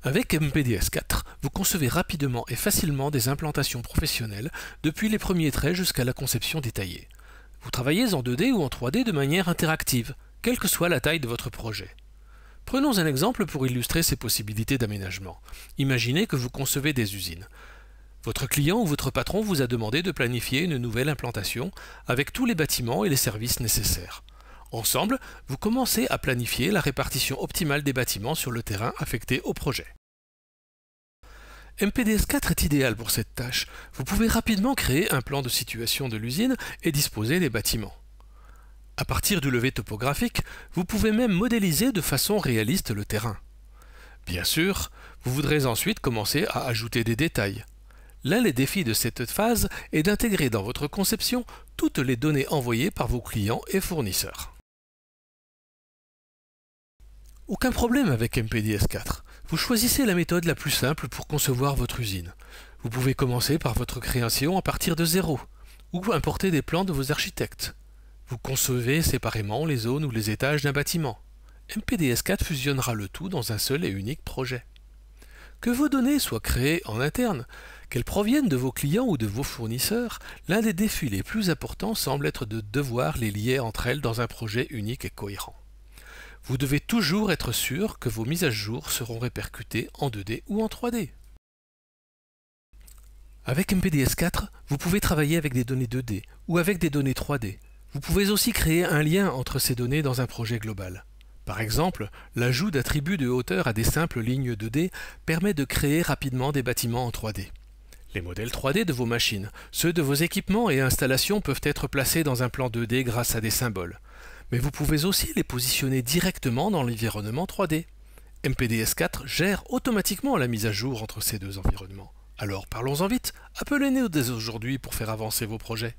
Avec MPDS4, vous concevez rapidement et facilement des implantations professionnelles depuis les premiers traits jusqu'à la conception détaillée. Vous travaillez en 2D ou en 3D de manière interactive, quelle que soit la taille de votre projet. Prenons un exemple pour illustrer ces possibilités d'aménagement. Imaginez que vous concevez des usines. Votre client ou votre patron vous a demandé de planifier une nouvelle implantation avec tous les bâtiments et les services nécessaires. Ensemble, vous commencez à planifier la répartition optimale des bâtiments sur le terrain affecté au projet. MPDS4 est idéal pour cette tâche. Vous pouvez rapidement créer un plan de situation de l'usine et disposer des bâtiments. À partir du levé topographique, vous pouvez même modéliser de façon réaliste le terrain. Bien sûr, vous voudrez ensuite commencer à ajouter des détails. L'un des défis de cette phase est d'intégrer dans votre conception toutes les données envoyées par vos clients et fournisseurs. Aucun problème avec MPDS4. Vous choisissez la méthode la plus simple pour concevoir votre usine. Vous pouvez commencer par votre création à partir de zéro, ou importer des plans de vos architectes. Vous concevez séparément les zones ou les étages d'un bâtiment. MPDS4 fusionnera le tout dans un seul et unique projet. Que vos données soient créées en interne, qu'elles proviennent de vos clients ou de vos fournisseurs, l'un des défis les plus importants semble être de devoir les lier entre elles dans un projet unique et cohérent. Vous devez toujours être sûr que vos mises à jour seront répercutées en 2D ou en 3D. Avec MPDS4, vous pouvez travailler avec des données 2D ou avec des données 3D. Vous pouvez aussi créer un lien entre ces données dans un projet global. Par exemple, l'ajout d'attributs de hauteur à des simples lignes 2D permet de créer rapidement des bâtiments en 3D. Les modèles 3D de vos machines, ceux de vos équipements et installations peuvent être placés dans un plan 2D grâce à des symboles. Mais vous pouvez aussi les positionner directement dans l'environnement 3D. MPDS4 gère automatiquement la mise à jour entre ces deux environnements. Alors parlons-en vite, appelez-nous dès aujourd'hui pour faire avancer vos projets.